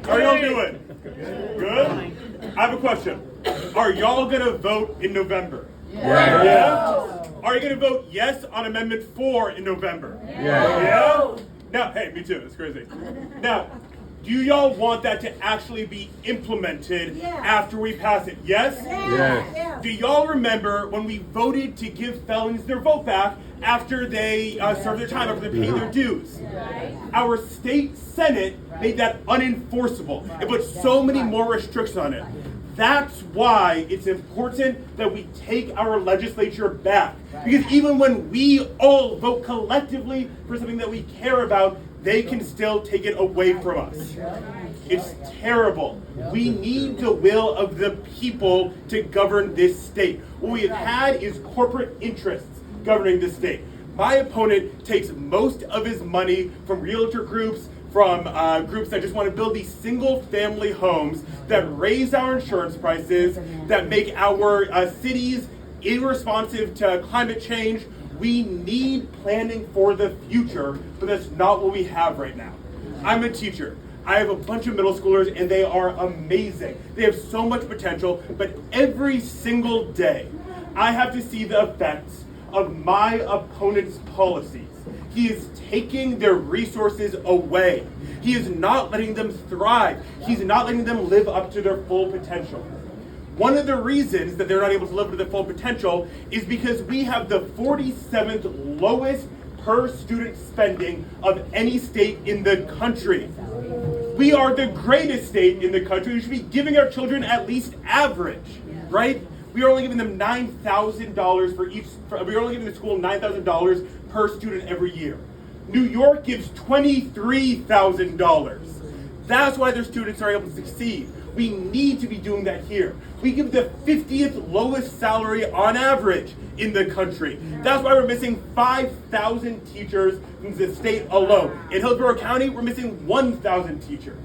How are y'all doing? Good? I have a question. Are y'all going to vote in November? Yeah? Are you going to vote yes on Amendment 4 in November? Yeah? Now, hey, me too. It's crazy. Now, do y'all want that to actually be implemented after we pass it? Yes? Yes. Do y'all remember when we voted to give felons their vote back after they serve their time, after they pay their dues? Our state Senate made that unenforceable. It put so many more restrictions on it. That's why it's important that we take our legislature back. Because even when we all vote collectively for something that we care about, they can still take it away from us. It's terrible. We need the will of the people to govern this state. What we have had is corporate interests governing this state. My opponent takes most of his money from realtor groups, from groups that just want to build these single-family homes that raise our insurance prices, that make our cities irresponsive to climate change. We need planning for the future, but that's not what we have right now. I'm a teacher. I have a bunch of middle schoolers, and they are amazing. They have so much potential, but every single day, I have to see the effects of my opponent's policies. He is taking their resources away. He is not letting them thrive. He's not letting them live up to their full potential. One of the reasons that they're not able to live to their full potential is because we have the 47th lowest per student spending of any state in the country. We are the greatest state in the country. We should be giving our children at least average, right? We are only giving them $9,000 for each. We are only giving the school $9,000 per student every year. New York gives $23,000. That's why their students are able to succeed. We need to be doing that here. We give the 50th lowest salary on average in the country. That's why we're missing 5,000 teachers in the state alone. In Hillsborough County, we're missing 1,000 teachers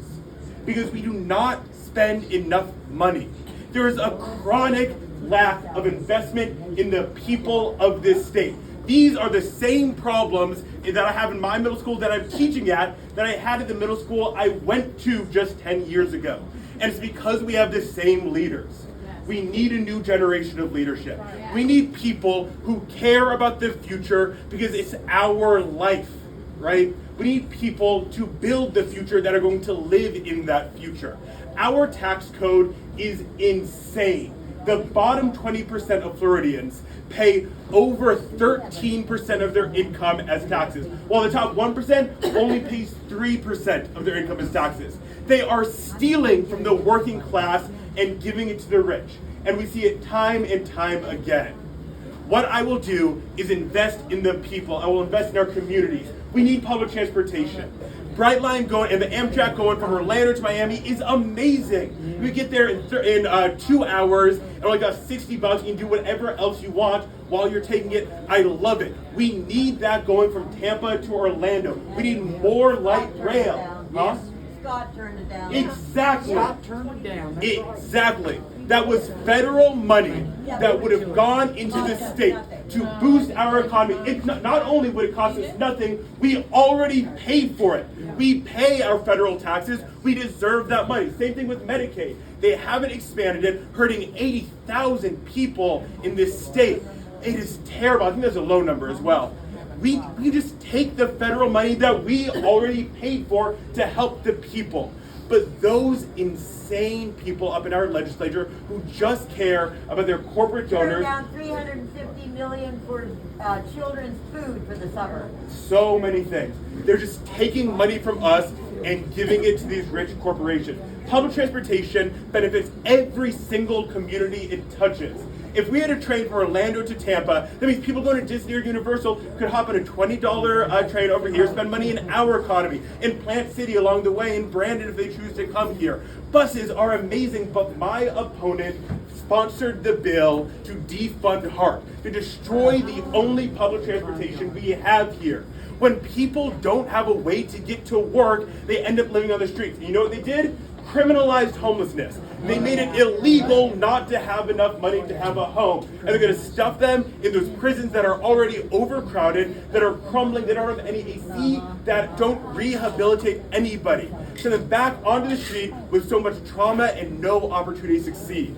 because we do not spend enough money. There is a chronic lack of investment in the people of this state. These are the same problems that I have in my middle school that I'm teaching at that I had at the middle school I went to just 10 years ago. And it's because we have the same leaders. We need a new generation of leadership. We need people who care about the future because it's our life, right? We need people to build the future that are going to live in that future. Our tax code is insane. The bottom 20% of Floridians pay over 13% of their income as taxes, while the top 1% only pays 3% of their income as taxes. They are stealing from the working class and giving it to the rich. And we see it time and time again. What I will do is invest in the people. I will invest in our communities. We need public transportation. Brightline going and the Amtrak going from Orlando to Miami is amazing. We get there in 2 hours and only got $60. You can do whatever else you want while you're taking it. I love it. We need that going from Tampa to Orlando. We need more light rail. Huh? Scott turned it down. Exactly. Scott turned it down. Exactly. That was federal money that would have gone into the state to boost our economy. It not only would it cost us nothing, we already paid for it. We pay our federal taxes. We deserve that money. Same thing with Medicaid. They haven't expanded it, hurting 80,000 people in this state. It is terrible. I think that's a low number as well. We just take the federal money that we already paid for to help the people. But those insane people up in our legislature who just care about their corporate donors. Down $350 million for children's food for the summer. So many things. They're just taking money from us and giving it to these rich corporations. Public transportation benefits every single community it touches. If we had a train from Orlando to Tampa, that means people going to Disney or Universal could hop on a $20 train over here, spend money in our economy, in Plant City along the way, in Brandon if they choose to come here. Buses are amazing, but my opponent sponsored the bill to defund HARP, to destroy the only public transportation we have here. When people don't have a way to get to work, they end up living on the streets. And you know what they did? Criminalized homelessness. They made it illegal not to have enough money to have a home. And they're going to stuff them in those prisons that are already overcrowded, that are crumbling, that don't have any AC, that don't rehabilitate anybody. send them back onto the street with so much trauma and no opportunity to succeed.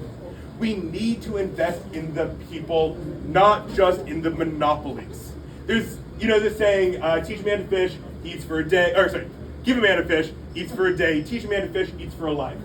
We need to invest in the people, not just in the monopolies. There's, the saying, teach a man to fish, he eats for a day, give a man a fish, eats for a day, teach a man to fish, eats for a life.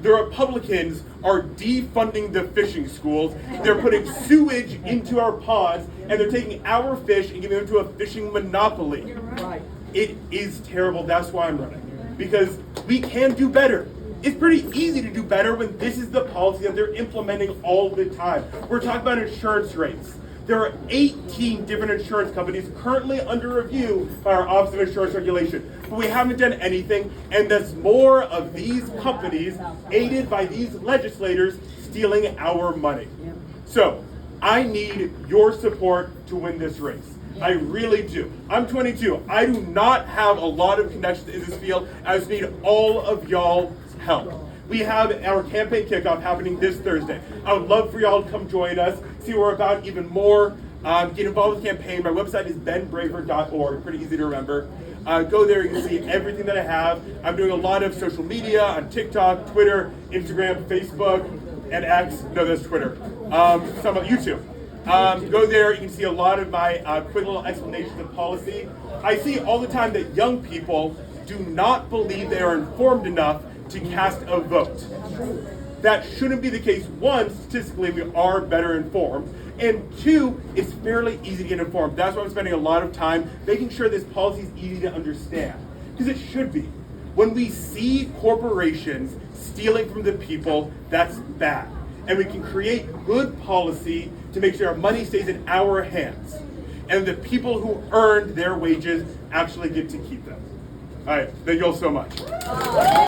The Republicans are defunding the fishing schools, they're putting sewage into our ponds, and they're taking our fish and giving them to a fishing monopoly. Right. It is terrible, that's why I'm running. Because we can do better. It's pretty easy to do better when this is the policy that they're implementing all the time. We're talking about insurance rates. There are 18 different insurance companies currently under review by our Office of Insurance Regulation. But we haven't done anything, and there's more of these companies, aided by these legislators, stealing our money. So, I need your support to win this race. I really do. I'm 22. I do not have a lot of connections in this field. I just need all of y'all's help. We have our campaign kickoff happening this Thursday. I would love for y'all to come join us, see what we're about even more, get involved with the campaign. My website is benbraver.org, pretty easy to remember. Go there, you can see everything that I have. I'm doing a lot of social media on TikTok, Twitter, Instagram, Facebook, and X. No, that's Twitter. Some of YouTube. Go there, you can see a lot of my quick little explanations of policy. I see all the time that young people do not believe they are informed enough to cast a vote. That shouldn't be the case. One, statistically, we are better informed. And two, it's fairly easy to get informed. That's why I'm spending a lot of time making sure this policy is easy to understand. Because it should be. When we see corporations stealing from the people, that's bad. And we can create good policy to make sure our money stays in our hands. And the people who earned their wages actually get to keep them. All right, thank you all so much.